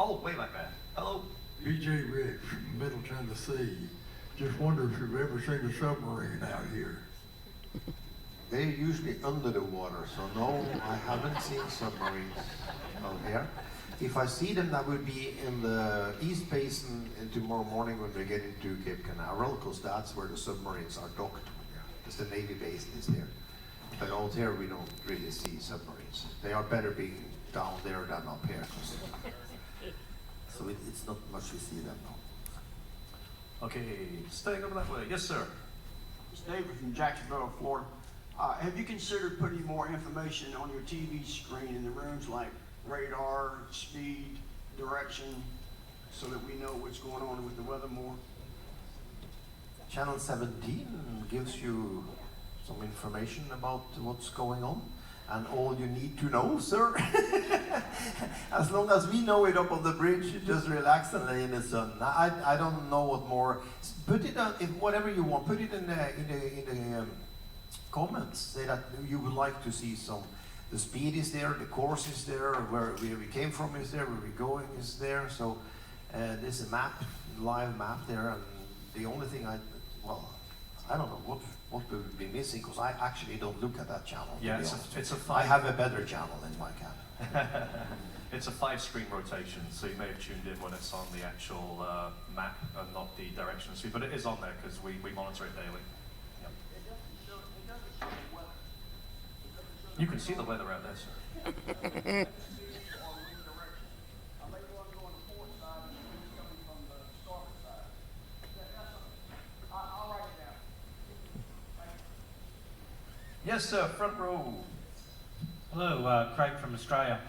Oh, way back there. Hello. B.J. Ricks from Middle Tennessee. Just wonder if you've ever seen a submarine out here. They're usually under the water, so no, I haven't seen submarines out here. If I see them, that would be in the East Basin tomorrow morning when we get into Cape Canaveral, because that's where the submarines are docked. Because the Navy base is there. But out here, we don't really see submarines. They are better being down there than up here. So it's not much we see them now. Okay, staying over that way. Yes, sir. It's David from Jacksonville, Florida. Have you considered putting more information on your TV screen in the rooms, like radar, speed, direction, so that we know what's going on with the weather more? Channel 17 gives you some information about what's going on, and all you need to know, sir. As long as we know it up on the bridge, you just relax and lay in the sun. I don't know what more. Put it on, if whatever you want. Put it in the comments. Say that you would like to see some. The speed is there, the course is there, where we came from is there, where we're going is there. So there's a map, live map there, and the only thing I don't know what we would be missing, because I actually don't look at that channel. Yeah, it's a I have a better channel in my cabin. It's a 5-screen rotation, so you may have tuned in when it's on the actual map and not the direction speed, but it is on there because we monitor it daily. Yep. You can see the weather out there, sir. Yes, sir, front row. Hello, Craig from Australia.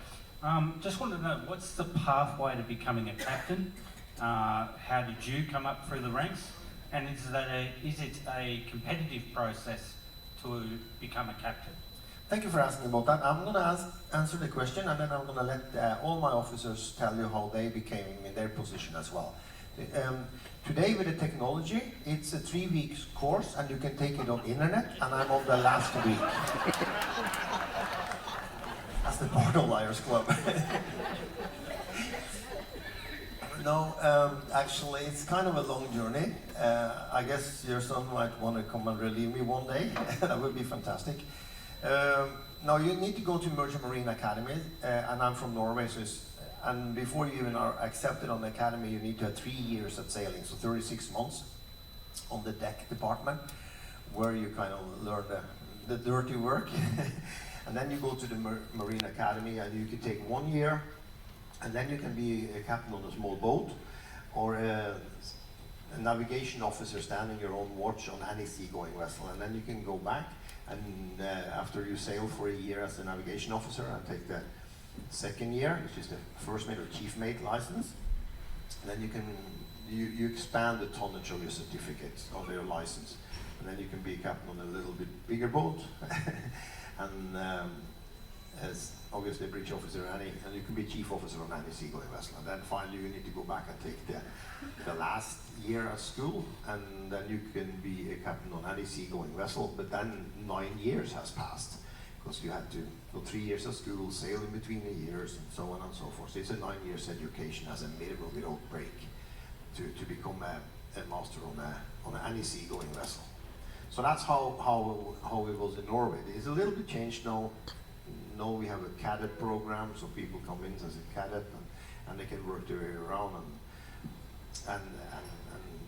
Just wanted to know, what's the pathway to becoming a captain? How did you come up through the ranks? And is it a competitive process to become a captain? Thank you for asking about that. I'm going to answer the question, and then I'm going to let all my officers tell you how they became in their position as well. Today with the technology, it's a 3-week course, and you can take it on internet, and I'm on the last week. That's the Bardo Liars Club. No, actually, it's kind of a long journey. I guess your son might want to come and relieve me one day. That would be fantastic. Now, you need to go to Merchant Marine Academy, and I'm from Norway, so and before you even are accepted on the academy, you need to have 3 years at sailing, so 36 months on the deck department, where you kind of learn the dirty work. And then you go to the Marine Academy, and you can take 1 year, and then you can be a captain on a small boat, or a navigation officer standing your own watch on any seagoing vessel. And then you can go back, and after you sail for a year as a navigation officer, and take the 2nd year, which is the first mate or chief mate license. And then you expand the tonnage of your certificate of your license, and then you can be a captain on a little bit bigger boat, and as obviously a bridge officer, and you can be chief officer on any seagoing vessel. And then finally you need to go back and take the last year at school, and then you can be a captain on any seagoing vessel. But then 9 years has passed, because you had to go 3 years at school, sail in between the years, and so on and so forth. So it's a 9 years education as a minimum without break to become a master on any seagoing vessel. So that's how it was in Norway. It's a little bit changed now. Now we have a cadet program, so people come in as a cadet, and they can work their way around and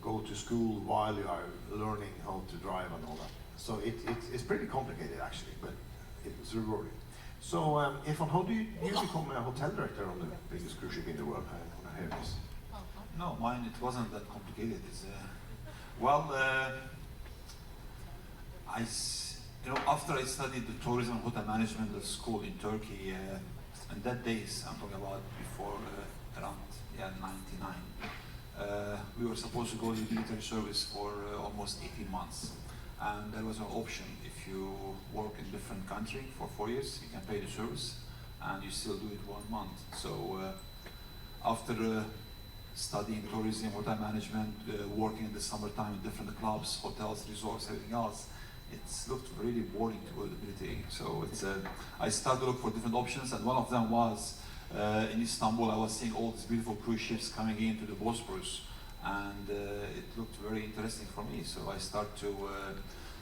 go to school while you are learning how to drive and all that. So it's pretty complicated actually, but it's rewarding. So, Ifan, how do you become a hotel director on the biggest cruise ship in the world? I want to hear this. No, mine, it wasn't that complicated. It's, after I studied the tourism and hotel management at school in Turkey, and that days, I'm talking about before around 99, we were supposed to go to military service for almost 18 months. And there was an option: if you work in different country for 4 years, you can pay the service, and you still do it 1 month. So after studying tourism, hotel management, working in the summertime in different clubs, hotels, resorts, everything else, it looked really boring to go to the military. So I started to look for different options, and one of them was in Istanbul, I was seeing all these beautiful cruise ships coming into the Bosphorus, and it looked very interesting for me. So I start to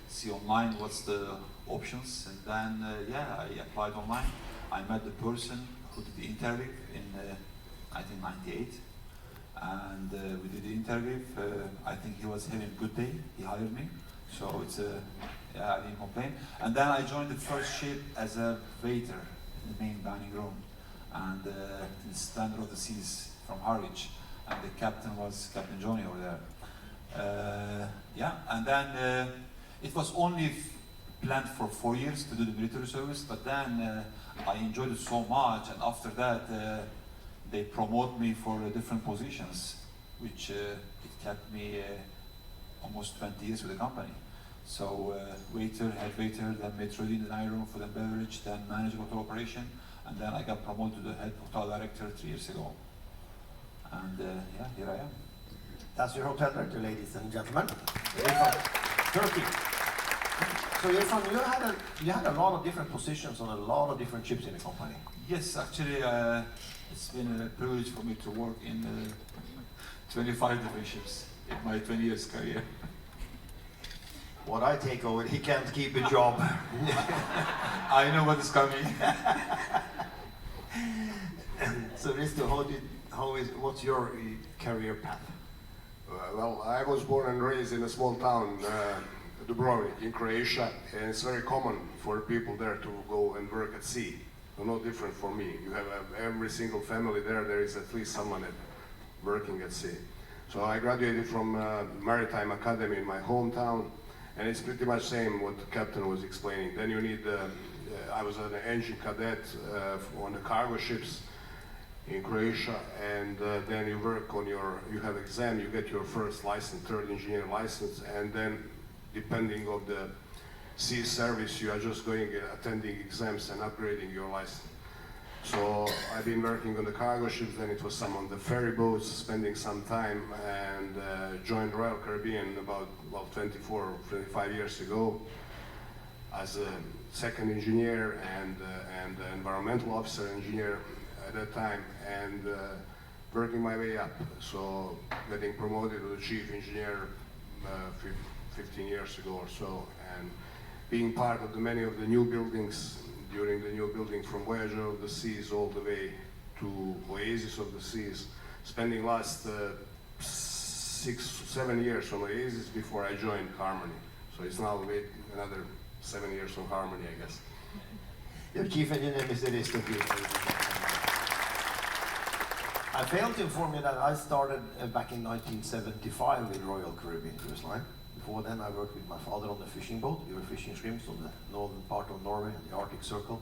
see online what's the options, and then I applied online. I met the person who did the interview in I think '98, and we did the interview. I think he was having a good day. He hired me, so it's I didn't complain. And then I joined the first ship as a waiter in the main dining room, and in Standard of the Seas from Harwich, and the captain was Captain Johnny over there. And then it was only planned for 4 years to do the military service, but then I enjoyed it so much, and after that they promote me for different positions, which it kept me almost 20 years with the company. So waiter, head waiter, then maitre d' in the dining room, food and beverage, then manager hotel operation, and then I got promoted to the head hotel director 3 years ago. And here I am. That's your hotel director, ladies and gentlemen. Irfan, Turkey. So Irfan, you had a lot of different positions on a lot of different ships in the company. Yes, actually, it's been a privilege for me to work in 25 different ships in my 20 years career. What I take over, he can't keep a job. I know what is coming. So Risto, what's your career path? Well, I was born and raised in a small town, Dubrovnik, in Croatia, and it's very common for people there to go and work at sea. So no different for me. You have every single family there is at least someone working at sea. So I graduated from Maritime Academy in my hometown, and it's pretty much same what the captain was explaining. Then you need, I was an engine cadet on the cargo ships in Croatia, and then you work on you have exam, you get your first license, third engineer license, and then depending on the sea service, you are just going attending exams and upgrading your license. So I've been working on the cargo ships, then it was some on the ferry boats, spending some time, and joined Royal Caribbean about 24, 25 years ago as a second engineer and environmental officer engineer at that time, and working my way up. So getting promoted to the chief engineer 15 years ago or so, and being part of many of the new buildings during the new building from Voyager of the Seas all the way to Oasis of the Seas, spending last 6-7 years on Oasis before I joined Harmony. So it's now another 7 years on Harmony, I guess. Your chief engineer, Mr. Risto. I failed to inform you that I started back in 1975 with Royal Caribbean Cruise Line. Before then, I worked with my father on the fishing boat. We were fishing shrimps on the northern part of Norway, in the Arctic Circle.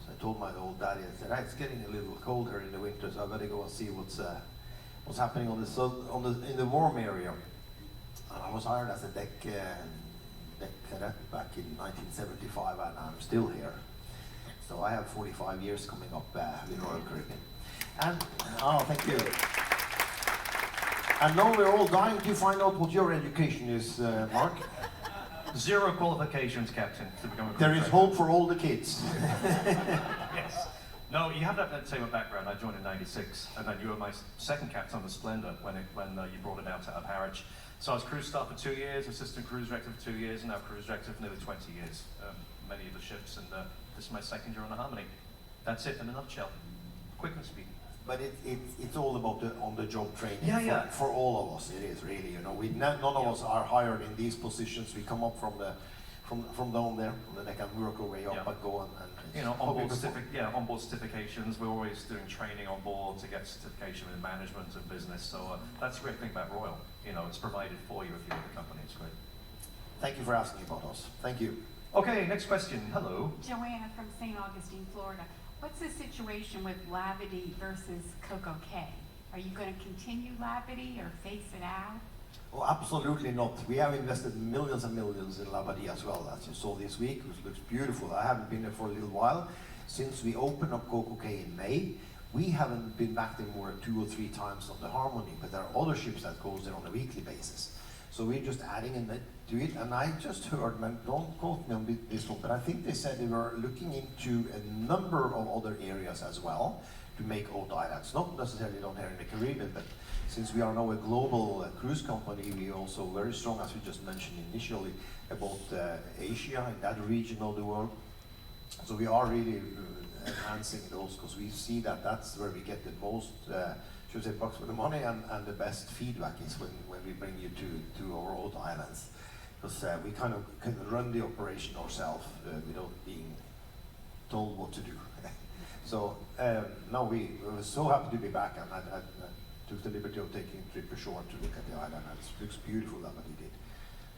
So I told my old daddy, I said, it's getting a little colder in the winter, so I better go and see what's happening in the warm area. And I was hired as a deck cadet back in 1975, and I'm still here. So I have 45 years coming up with Royal Caribbean. And, thank you. And now we're all dying to find out what your education is, Mark. 0 qualifications, Captain, to become a crew There is director. hope for all the kids. Yes. No, you have that same background. I joined in '96, and then you were my second captain on the Splendor when you brought it out of Harwich. So I was cruise staff for 2 years, assistant cruise director for 2 years, and now cruise director for nearly 20 years. Many of the ships, and this is my second year on the Harmony. That's it in a nutshell. Quick and speedy. But it's all about the on-the-job training. Yeah. For all of us, it is really. None of us are hired in these positions. We come up from down there, and then they can work our way up Yeah. and go and onboard certifications. We're always doing training on board to get certification in management and business. So that's a great thing about Royal. It's provided for you if you're with the company. It's great. Thank you for asking about us. Thank you. Okay, next question. Hello. Joanna from St. Augustine, Florida. What's the situation with Labadee versus Coco Cay? Are you going to continue Labadee or phase it out? Oh, absolutely not. We have invested millions and millions in Labadee as well, as you saw this week, which looks beautiful. I haven't been there for a little while. Since we opened up Coco Cay in May, we haven't been back there more than 2 or 3 times on the Harmony, but there are other ships that goes there on a weekly basis. So we're just adding to it, and I just heard, don't quote me on this one, but I think they said they were looking into a number of other areas as well, to make oat islands. Not necessarily down here in the Caribbean, but since we are now a global cruise company, we also very strong, as we just mentioned initially, about Asia, in that region of the world. So we are really enhancing those, because we see that that's where we get the most, should say, bucks for the money, and the best feedback is when we bring you to our old islands. Because we kind of can run the operation ourselves without being told what to do. So now we were so happy to be back, and I took the liberty of taking a trip ashore to look at the island, and it looks beautiful that what he did.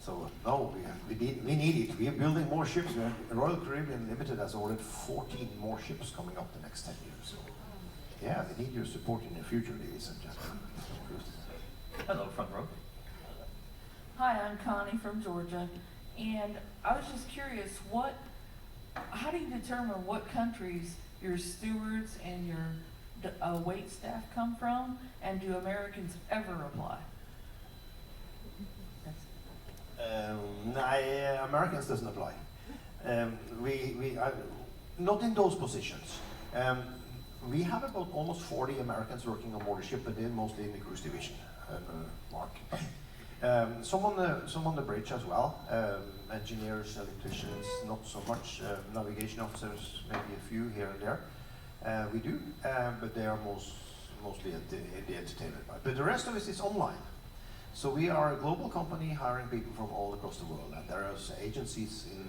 So no, we need it. We are building more ships. Royal Caribbean Limited has ordered 14 more ships coming up the next 10 years. So yeah, they need your support in the future, ladies and gentlemen. Hello, front row. Hi, I'm Connie from Georgia, and I was just curious, how do you determine what countries your stewards and your wait staff come from, and do Americans ever apply? Americans doesn't apply. We not in those positions. We have about almost 40 Americans working on board the ship, but they're mostly in the cruise division. Mark. Some on the bridge as well. Engineers, electricians, not so much. Navigation officers, maybe a few here and there. We do, but they are mostly at the entertainment part. But the rest of it is online. So we are a global company hiring people from all across the world, and there are agencies in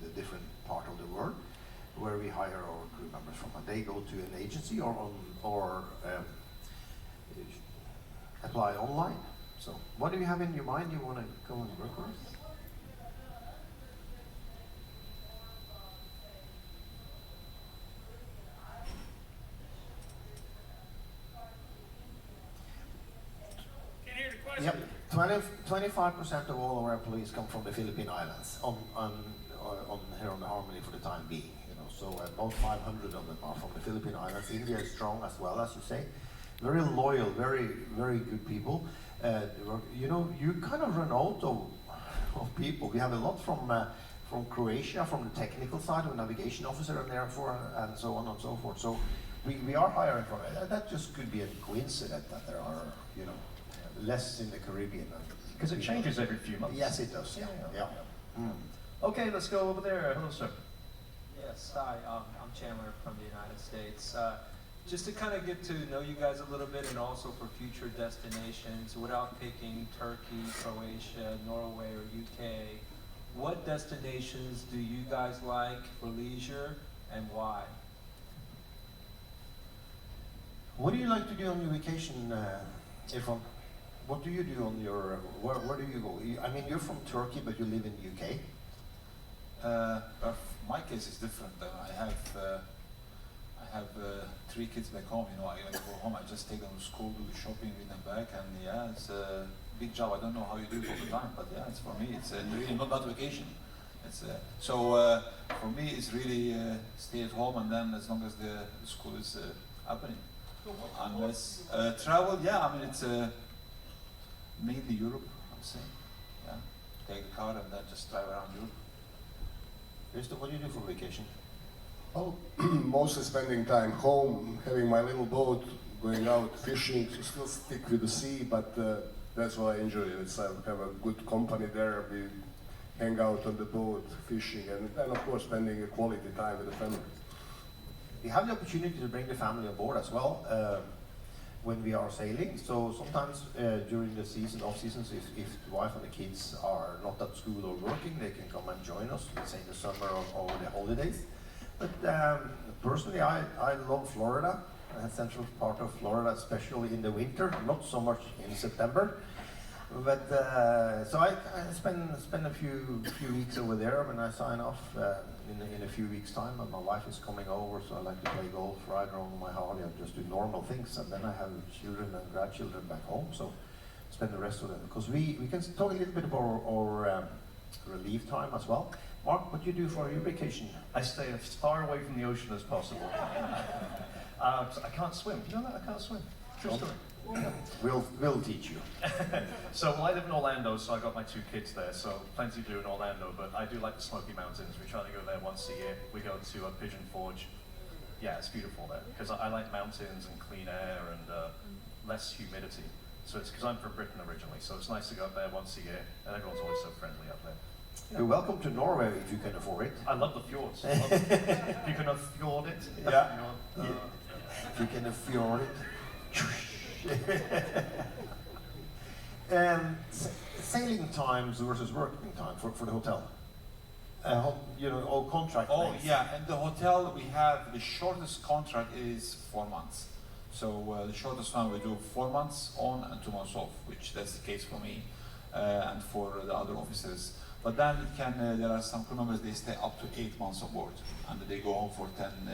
the different part of the world where we hire our crew members from, and they go to an agency or apply online. So what do you have in your mind you want to go and work with? Yep, 25% of all our employees come from the Philippine Islands here on the Harmony for the time being. So about 500 of them are from the Philippine Islands. India is strong as well, as you say. Very loyal, very good people. You kind of run out of people. We have a lot from Croatia, from the technical side, of a navigation officer and therefore, and so on and so forth. So we are hiring from it. That just could be a coincidence that there are, less in the Caribbean. Because it changes every few months. Yes, it does. Yeah. Mm. Okay, let's go over there. Hello, sir. Yes, hi, I'm Chandler from the United States. Just to kind of get to know you guys a little bit, and also for future destinations, without picking Turkey, Croatia, Norway, or UK, what destinations do you guys like for leisure, and why? What do you like to do on your vacation, Irfan? What do you do on your, where do you go? I mean, you're from Turkey, but you live in the UK. My case is different. I have 3 kids back home. I go home, I just take them to school, do the shopping, bring them back, and yeah, it's a big job. I don't know how you do it all the time, but yeah, it's for me. It's really not vacation. It's for me, it's really stay at home, and then as long as the school is happening. Unless travel, yeah, I mean it's mainly Europe, I would say. Yeah, take a car and then just drive around Europe. Christoph, what do you do for vacation? Well, mostly spending time home, having my little boat, going out fishing, to still stick with the sea, but that's what I enjoy. I have a good company there. We hang out on the boat, fishing, and of course spending a quality time with the family. We have the opportunity to bring the family on board as well when we are sailing. So sometimes during the season, off seasons, if the wife and the kids are not at school or working, they can come and join us, let's say in the summer or the holidays. But personally, I love Florida, the central part of Florida, especially in the winter, not so much in September. But so I spend a few weeks over there when I sign off in a few weeks' time, and my wife is coming over, so I like to play golf, ride around on my Harley, and just do normal things. And then I have children and grandchildren back home, so spend the rest of them. Because we can talk a little bit about our relief time as well. Mark, what do you do for your vacation? I stay as far away from the ocean as possible. I can't swim. You know that? I can't swim. True story. We'll teach you. So I live in Orlando, so I got my 2 kids there, so plenty to do in Orlando, but I do like the Smoky Mountains. We try to go there once a year. We go to Pigeon Forge, Yeah, it's beautiful there because I like mountains and clean air and less humidity. So it's because I'm from Britain originally, so it's nice to go up there once a year, and everyone's always so friendly up there. You're welcome to Norway if you can afford it. I love the fjords. I love it. If you can afford it. Yeah. Fjord, If you can afford it. Sailing times versus working time for the hotel. You know, all contract Oh lengths. yeah, and the hotel we have the shortest contract is 4 months. So the shortest one we do 4 months on and 2 months off, which that's the case for me and for the other officers. But then it can there are some crew members they stay up to 8 months on board and they go home for 10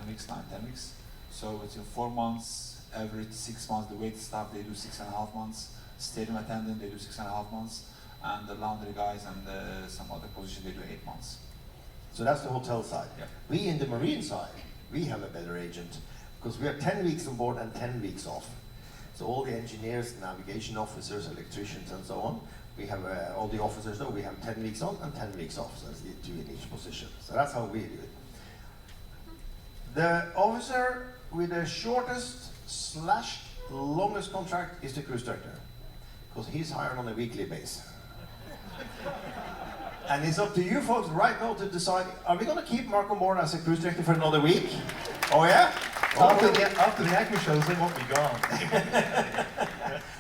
weeks, 10 weeks. So it's in 4 months, average 6 months. The wait staff they do 6.5 months. Stadium attendant they do 6.5 months. And the laundry guys and some other position they do 8 months. So that's the hotel side. Yeah. We in the marine side, we have a better agent because we are 10 weeks on board and 10 weeks off. So all the engineers, navigation officers, electricians and so on, we have all the officers know we have 10 weeks on and 10 weeks off, so that's the 2 in each position. So that's how we do it. The officer with the shortest / longest contract is the cruise director because he's hired on a weekly basis. And it's up to you folks right now to decide, are we going to keep Mark on board as a cruise director for another week? Oh yeah? After the Acme shows, they won't be gone.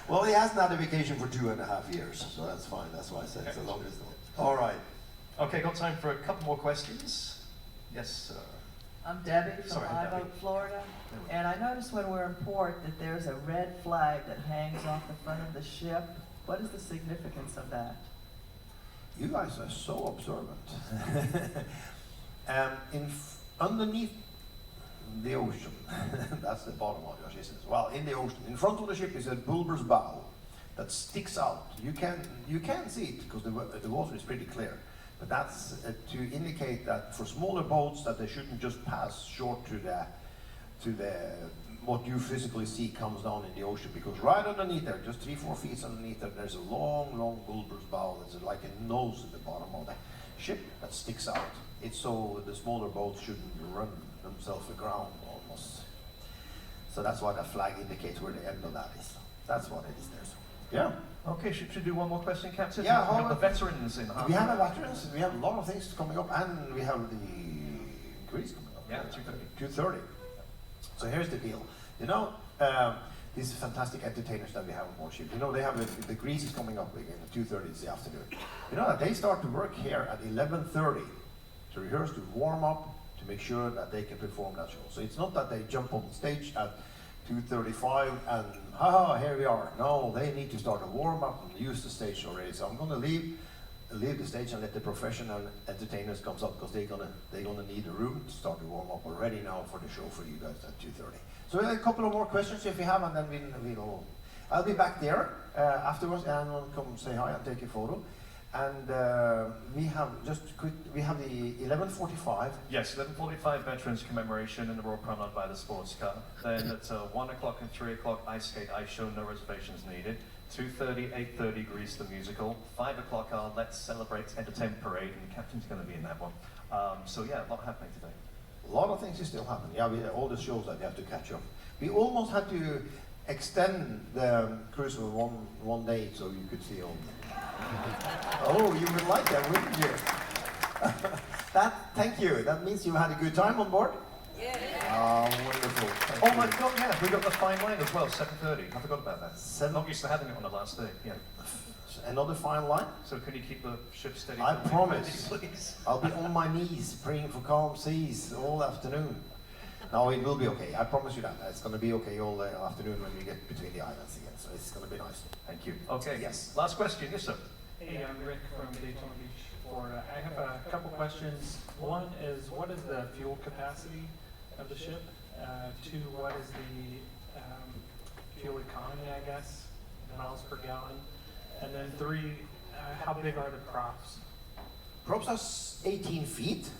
Well, he hasn't had a vacation for 2.5 years, so that's fine. That's why I said it's the longest one. All right. Okay, got time for a couple more questions. Yes, I'm Debbie from Sorry, Live Debbie. Oak, Florida, and I noticed when we're in port that there's a red flag that hangs off the front of the ship. What is the significance of that? You guys are so observant. Underneath the ocean, that's the bottom of your ship. Well, in the ocean, in front of the ship is a bulbous bow that sticks out. You can see it because the water is pretty clear. But that's to indicate that for smaller boats that they shouldn't just pass short to the what you physically see comes down in the ocean, because right underneath there, just 3-4 feet underneath there, there's a long bulbous bow that's like a nose at the bottom of the ship that sticks out. It's so the smaller boats shouldn't run themselves aground almost. So that's why the flag indicates where the end of that is. That's what it is there. So, yeah. Okay, should we do one more question, Captain? Yeah, We've got the veterans in. We have the veterans, we have a lot of things coming up, and we have the Greece coming up. Yeah, 2:30. So here's the deal. You know, these fantastic entertainers that we have on board ship. You know, they have the Greece is coming up again at 2:30 this afternoon. You know that they start to work here at 11:30 to rehearse, to warm up, to make sure that they can perform that show. So it's not that they jump on stage at 2:35 and here we are. No, they need to start a warm up and use the stage already. So I'm going to leave the stage and let the professional entertainers comes up because they're gonna need a room to start to warm up already now for the show for you guys at 2:30. So a couple of more questions if you have, and then we'll I'll be back there afterwards, and I'll come say hi and take a photo. And we have we have the 11:45. Yes, 11:45 Veterans Commemoration in the Royal Promenade by the Sports Car. Then at 1 o'clock and 3 o'clock Ice Skate Ice Show, no reservations needed. 2:30, 8:30 Grease the Musical. 5 o'clock our Let's Celebrate Entertainment Parade, and the captain's going to be in that one. So yeah, a lot happening today. A lot of things is still happening. Yeah, we all the shows that we have to catch up. We almost had to extend the cruise for one day so you could see all. Oh, you would like that, wouldn't you? Thank you. That means you had a good time on board? Yeah. Wonderful. Thank Oh you. my God, yeah, we got the fine line as well, 7:30. I forgot about that. Seven- Not used to having it on the last day. Yeah. Another fine line? So can you keep the ship steady? I for me, promise. please. I'll be on my knees praying for calm seas all afternoon. No, it will be okay. I promise you that. It's going to be okay all afternoon when we get between the islands again. So it's going to be nice. Thank you. Okay. Yes. Last question. Yes, sir. Hey, I'm Rick from Daytona Beach, Florida. I have a couple questions. One is, what is the fuel capacity of the ship? Two, what is the fuel economy, I guess, miles per gallon? And then three, how big are the props? Props are 18 feet,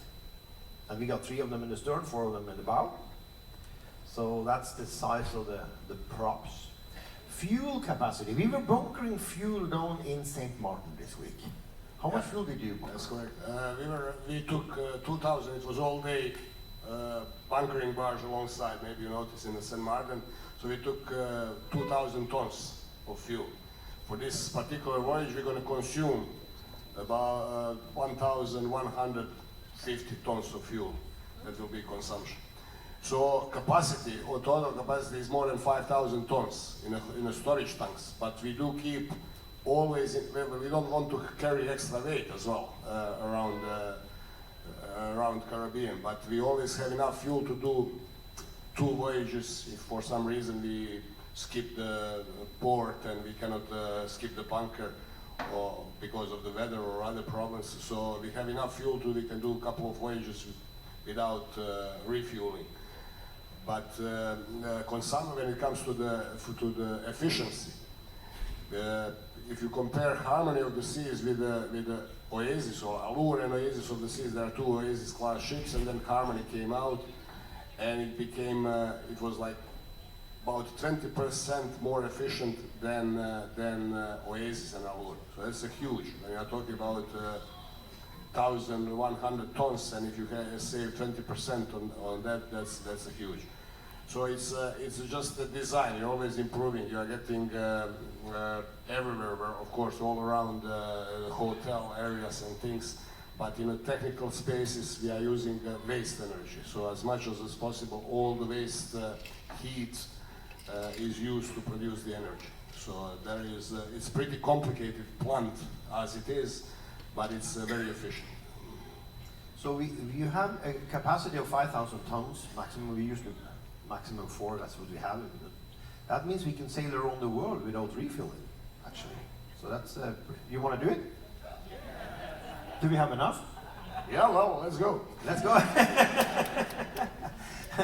and we got 3 of them in the stern, 4 of them in the bow. So that's the size of the props. Fuel capacity. We were bunkering fuel down in St. Martin this week. How much fuel did you bunker? That's correct. We took 2,000. It was all day bunkering barge alongside, maybe you noticed in the St. Martin. So we took 2,000 tons of fuel. For this particular voyage, we're going to consume about 1,150 tons of fuel. That will be consumption. So capacity, or total capacity, is more than 5,000 tons in a storage tanks. But we do keep always, we don't want to carry extra weight as well around Caribbean. But we always have enough fuel to do 2 voyages if for some reason we skip the port and we cannot skip the bunker or because of the weather or other problems. So we have enough fuel we can do a couple of voyages without refueling. But consumption, when it comes to the efficiency, if you compare Harmony of the Seas with the Oasis or Allure and Oasis of the Seas, there are 2 Oasis class ships, and then Harmony came out, and it became it was like about 20% more efficient than Oasis and Allure. So that's a huge. When you are talking about 1,100 tons, and if you save 20% on that, that's a huge. So it's just the design. You're always improving. You are getting everywhere, of course, all around the hotel areas and things. But in the technical spaces, we are using waste energy. So as much as possible, all the waste heat is used to produce the energy. So there is, it's pretty complicated plant as it is, but it's very efficient. So you have a capacity of 5,000 tons maximum. We usually maximum 4. That's what we have. That means we can sail around the world without refilling, actually. So that's. You want to do it? Do we have enough? Yeah, well, let's go. Let's go.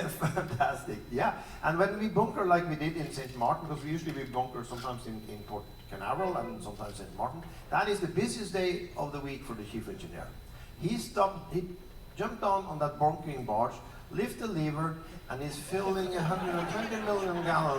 Fantastic. Yeah. And when we bunker like we did in St. Martin, because we bunker sometimes in Port Canaveral and sometimes St. Martin, that is the busiest day of the week for the chief engineer. He jumped on that bunkering barge, lift the lever, and is filling 120 million gallons